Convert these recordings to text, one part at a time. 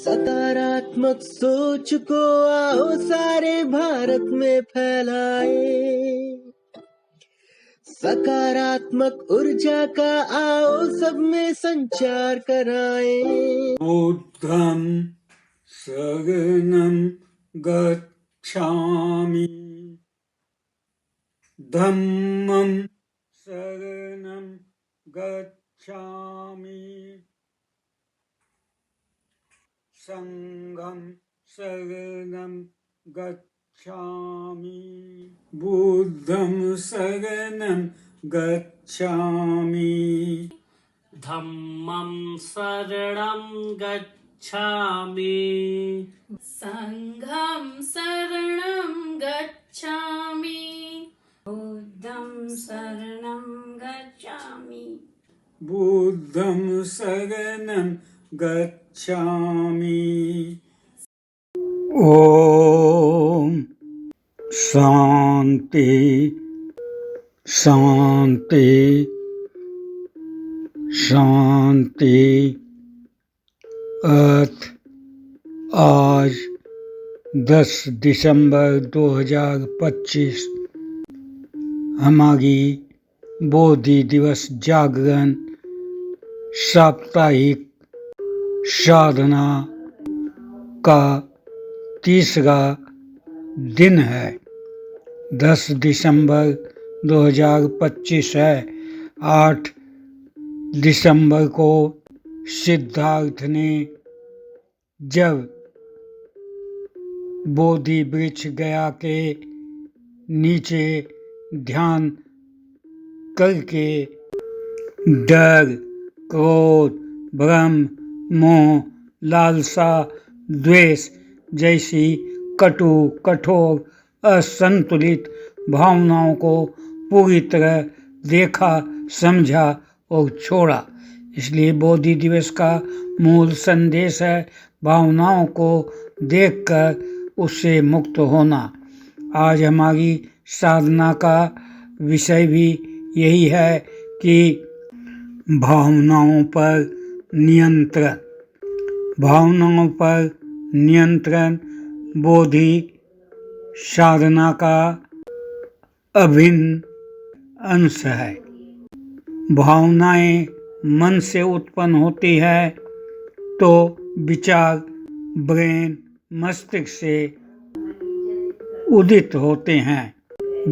सकारात्मक सोच को आओ सारे भारत में फैलाए, सकारात्मक ऊर्जा का आओ सब में संचार कराए। बुद्धं शरणं गच्छामि, धम्मं शरणं गच्छामि, संघं शरणं गच्छामि, बुद्धं शरणं गच्छामि, धम्मं शरणं गच्छामि, संघं शरणं गच्छामि, बुद्धं शरणं गच्छामि, बुद्धं शरणं गच्छामि। ओम शांति शांति शांति। आज 10 दिसंबर 2025 हमारी बोधि दिवस जागरण साप्ताहिक साधना का तीसरा दिन है। 10 दिसंबर 2025 है। 8 दिसंबर को सिद्धार्थ ने जब बोधि वृक्ष गया के नीचे ध्यान करके डर, क्रोध, भ्रम, मोह, लालसा, द्वेष जैसी कटु, कठोर, असंतुलित भावनाओं को पूरी तरह देखा, समझा और छोड़ा। इसलिए बोधि दिवस का मूल संदेश है भावनाओं को देखकर उससे मुक्त होना। आज हमारी साधना का विषय भी यही है कि भावनाओं पर नियंत्रण। भावनाओं पर नियंत्रण बोधि साधना का अभिन्न अंश है। भावनाएं मन से उत्पन्न होती है तो विचार ब्रेन, मस्तिष्क से उदित होते हैं।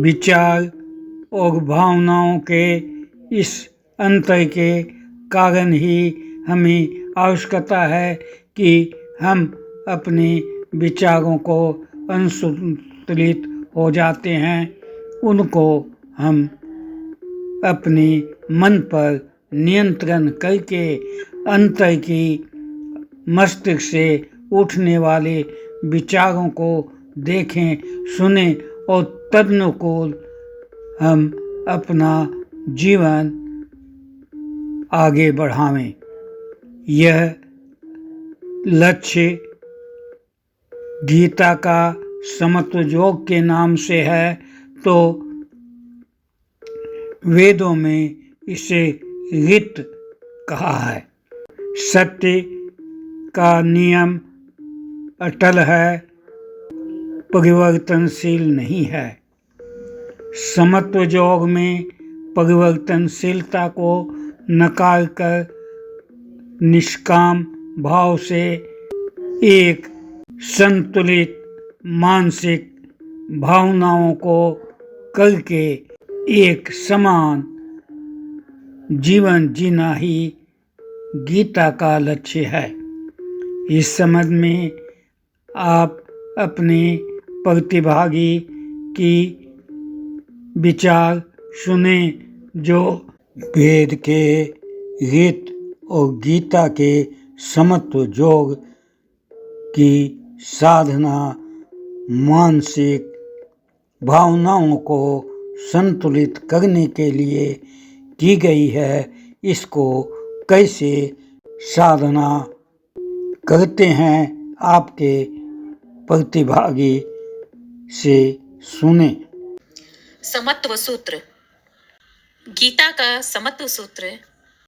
विचार और भावनाओं के इस अंतर के कारण ही हमें आवश्यकता है कि हम अपने विचारों को असंतुलित हो जाते हैं, उनको हम अपने मन पर नियंत्रण करके अंतर की मस्तिष्क से उठने वाले विचारों को देखें, सुनें और तदनुकूल हम अपना जीवन आगे बढ़ावें। यह लक्ष्य गीता का समत्व योग के नाम से है, तो वेदों में इसे ऋत कहा है। सत्य का नियम अटल है, परिवर्तनशील नहीं है। समत्व योग में परिवर्तनशीलता को नकार कर निष्काम भाव से एक संतुलित मानसिक भावनाओं को करके एक समान जीवन जीना ही गीता का लक्ष्य है। इस समझ में आप अपने प्रतिभागी की विचार सुने जो वेद के ऋत और गीता के समत्व योग की साधना मानसिक भावनाओं को संतुलित करने के लिए की गई है। इसको कैसे साधना करते हैं आपके प्रतिभागी से सुने। समत्व सूत्र। गीता का समत्व सूत्र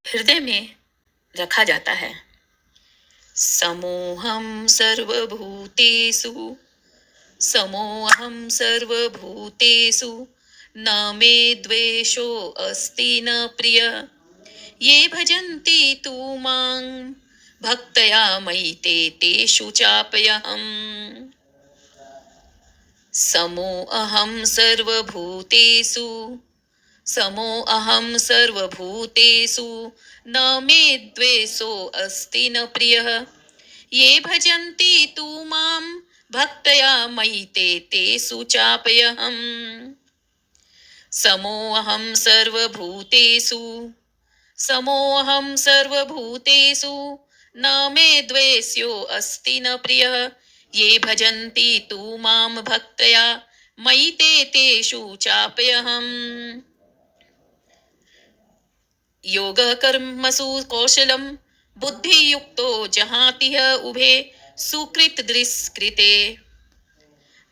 हृदय में रखा जाता है। समोऽहं सर्वभूतेषु न मे द्वेषो अस्ति न प्रियः ये भजन्ति तु मां भक्त्या मयि ते तेषु चाप्यहम् समोऽहं सर्वभूतेषु न मे द्वेषो अस्ति न प्रियः ये भजन्ति तु मां भक्त्या मयि ते तेषु चाप्यहम् समोऽहं सर्वभूतेषु न मे द्वेष्यो अस्ति न प्रियः ये भजन्ति तु मां भक्त्या मयि ते तेषु चाप्यहम् योगः कर्मसु कौशलं बुद्धियुक्तो जहातिह उभे सुकृतदृष्कृते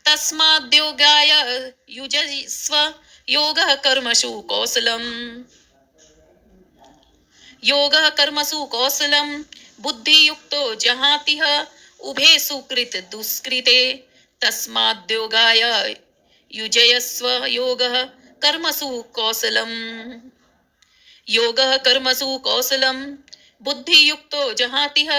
तस्माद्योगाय युजस्व योगः कर्मसु कौशलं बुद्धियुक्तो जहातिह उभे सुकृत दुष्कृते तस्माद्योगाय युजयस्व योगः कर्मसु कौशलं बुद्धियुक्तो जहातिह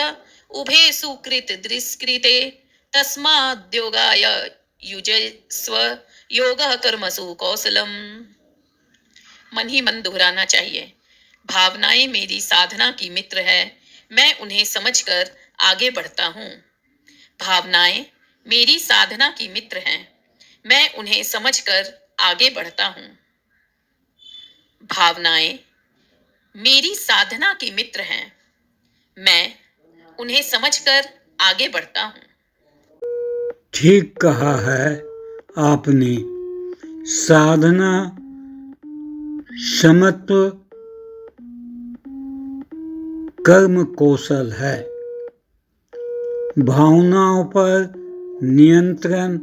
उभे सुकृत दुष्कृते तस्माद्योगाय युजस्व योगः कर्मसु कौशलम। मन ही मन दोहराना चाहिए। भावनाएं मेरी साधना की मित्र है, मैं उन्हें समझकर आगे बढ़ता हूँ। भावनाएं मेरी साधना की मित्र हैं, मैं उन्हें समझकर आगे बढ़ता हूँ। भावनाएं मेरी साधना की मित्र हैं, मैं उन्हें समझकर आगे बढ़ता हूँ। ठीक कहा है आपने। साधना समत्व कर्म कौशल है। भावनाओं पर नियंत्रण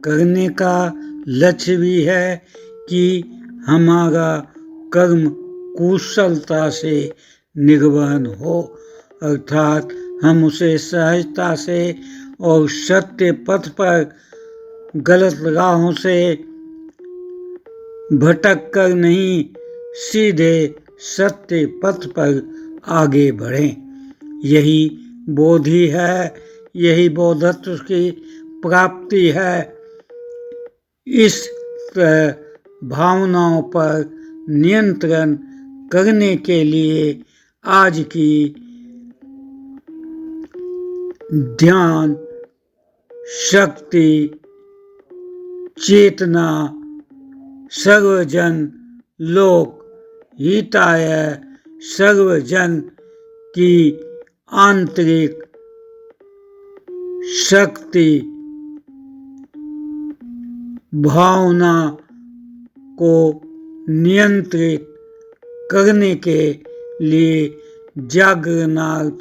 करने का लक्ष्य भी है कि हमारा कर्म कुशलता से निर्वहन हो, अर्थात हम उसे सहजता से और सत्य पथ पर गलत राहों से भटक कर नहीं, सीधे सत्य पथ पर आगे बढ़ें। यही बोधि है, यही बोधत्व की प्राप्ति है। इस भावनाओं पर नियंत्रण करने के लिए आज की ध्यान शक्ति चेतना सर्वजन लोक हिताय सर्वजन की आंतरिक शक्ति भावना को नियंत्रित करने के लिए जागरणार्थ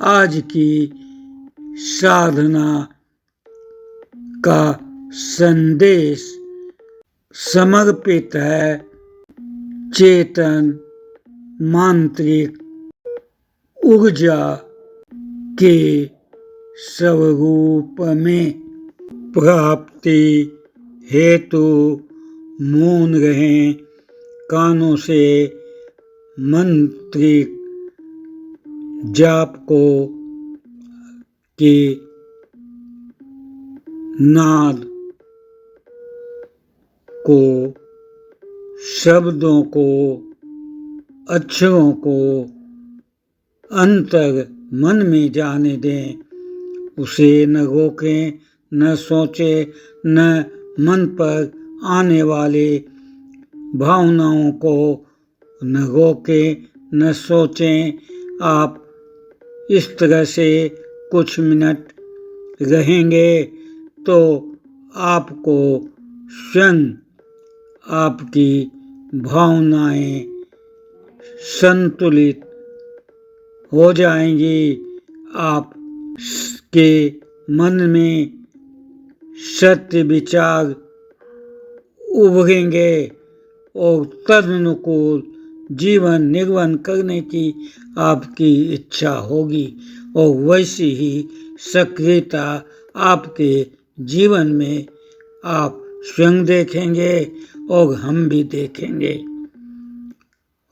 आज की साधना का संदेश समर्पित है चेतन मांत्रिक ऊर्जा के स्वरूप में। प्राप्ति हेतु मौन रहें, कानों से मंत्रिक जाप को के नाद को, शब्दों को, अक्षरों को अंतर मन में जाने दें। उसे न रोकें, न सोचें, न मन पर आने वाले भावनाओं को न रोकें, न सोचें। आप इस तरह से कुछ मिनट रहेंगे तो आपको स्वयं आपकी भावनाएं संतुलित हो जाएंगी। आपके मन में सत्य विचार उभरेंगे और तदनुकूल जीवन निर्वहन करने की आपकी इच्छा होगी और वैसी ही सक्रियता आपके जीवन में आप स्वयं देखेंगे और हम भी देखेंगे।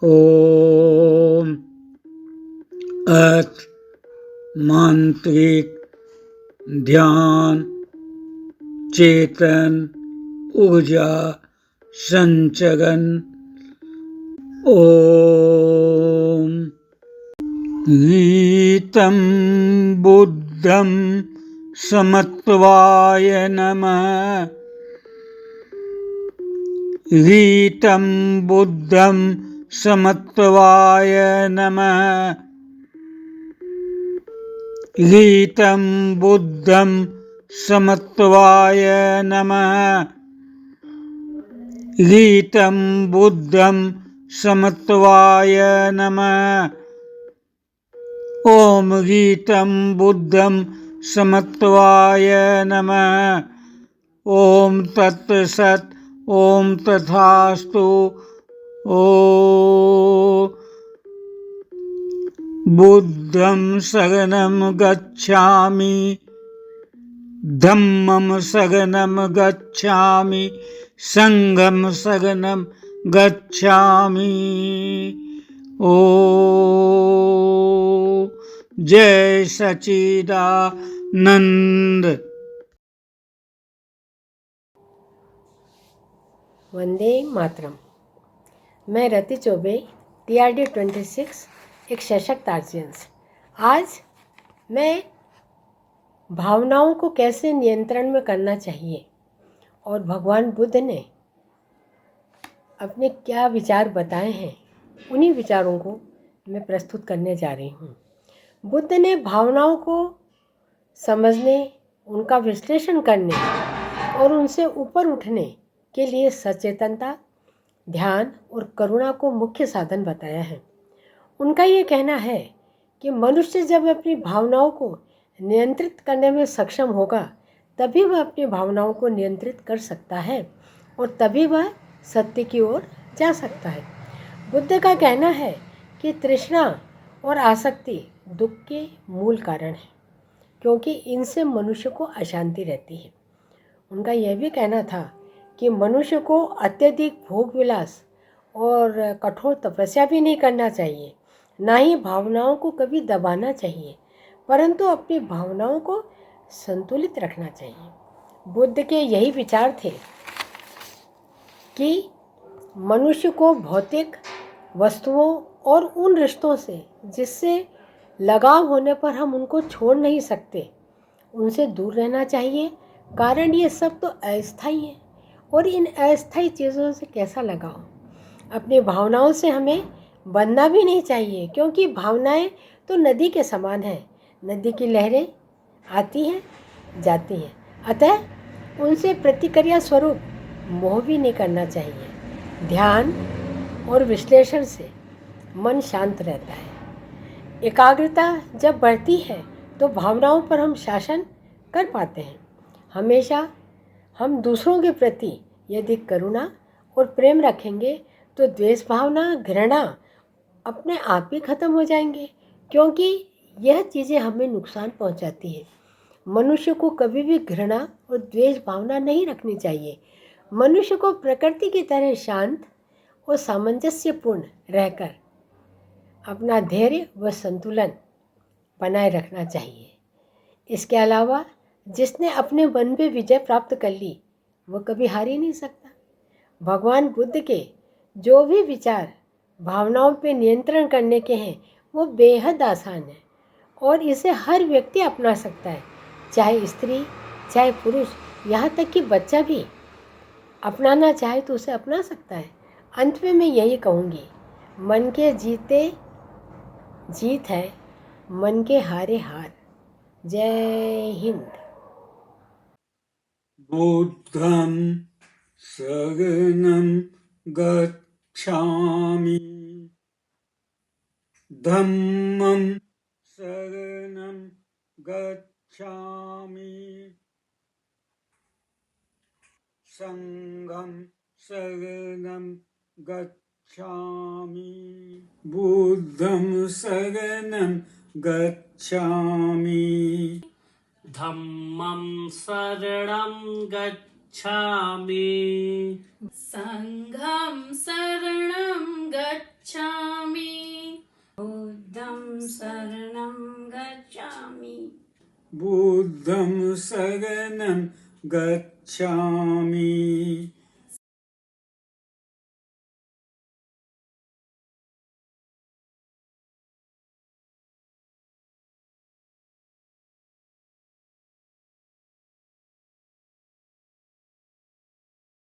ओम। अर्थ मांत्रिक ध्यान चेतन ऊर्जा संचरण। ओम। गीतं बुद्धं समत्वाय नमः। गीतं बुद्धं समत्वाय नमः। गीतं बुद्धं समत्वाय नमः। गीतं बुद्धं समत्वाय नमः। ओम गीतं बुद्धं समत्वाय नमः। ओम तत्सत्। ओम तथास्तु। ओम। बुद्धं शरणं गच्छामि। धम्मं शरणं गच्छामि। संघं शरणं गच्छामि। ओ जय सच्चिदानंद। वंदे मातरम। मैं रति चौबे, TRD 26, एक सशक्त आर्जियंस। आज मैं भावनाओं को कैसे नियंत्रण में करना चाहिए और भगवान बुद्ध ने अपने क्या विचार बताए हैं, उन्हीं विचारों को मैं प्रस्तुत करने जा रही हूँ। बुद्ध ने भावनाओं को समझने, उनका विश्लेषण करने और उनसे ऊपर उठने के लिए सचेतनता, ध्यान और करुणा को मुख्य साधन बताया है। उनका ये कहना है कि मनुष्य जब अपनी भावनाओं को नियंत्रित करने में सक्षम होगा, तभी वह अपनी भावनाओं को नियंत्रित कर सकता है और तभी वह सत्य की ओर जा सकता है। बुद्ध का कहना है कि तृष्णा और आसक्ति दुख के मूल कारण है, क्योंकि इनसे मनुष्य को अशांति रहती है। उनका यह भी कहना था कि मनुष्य को अत्यधिक भोग विलास और कठोर तपस्या भी नहीं करना चाहिए, ना ही भावनाओं को कभी दबाना चाहिए, परंतु अपनी भावनाओं को संतुलित रखना चाहिए। बुद्ध के यही विचार थे कि मनुष्य को भौतिक वस्तुओं और उन रिश्तों से जिससे लगाव होने पर हम उनको छोड़ नहीं सकते, उनसे दूर रहना चाहिए। कारण ये सब तो अस्थायी है और इन अस्थायी चीज़ों से कैसा लगाव। अपनी भावनाओं से हमें बंधना भी नहीं चाहिए, क्योंकि भावनाएं तो नदी के समान हैं। नदी की लहरें आती हैं जाती हैं, अतः उनसे प्रतिक्रिया स्वरूप मोह भी नहीं करना चाहिए। ध्यान और विश्लेषण से मन शांत रहता है। एकाग्रता जब बढ़ती है तो भावनाओं पर हम शासन कर पाते हैं। हमेशा हम दूसरों के प्रति यदि करुणा और प्रेम रखेंगे तो द्वेष भावना, घृणा अपने आप ही खत्म हो जाएंगे, क्योंकि यह चीज़ें हमें नुकसान पहुंचाती है। मनुष्य को कभी भी घृणा और द्वेष भावना नहीं रखनी चाहिए। मनुष्य को प्रकृति की तरह शांत और सामंजस्यपूर्ण रहकर अपना धैर्य व संतुलन बनाए रखना चाहिए। इसके अलावा जिसने अपने मन पे विजय प्राप्त कर ली, वह कभी हार ही नहीं सकता। भगवान बुद्ध के जो भी विचार भावनाओं पे नियंत्रण करने के हैं, वो बेहद आसान है और इसे हर व्यक्ति अपना सकता है, चाहे स्त्री, चाहे पुरुष, यहाँ तक कि बच्चा भी अपनाना चाहे तो उसे अपना सकता है। अंत में मैं यही कहूँगी, मन के जीते जीत है, मन के हारे हार। जय हिंद। बुद्धं शरणं गच्छामि। धम्मं शरणं गच्छामि। संघं शरणं गच्छामि। बुद्धं शरणं गच्छामि धम्मं शरणं गच्छामि संघं शरणं गच्छामि बुद्धं शरणं गच्छामि बुद्धं शरणं गच्छामि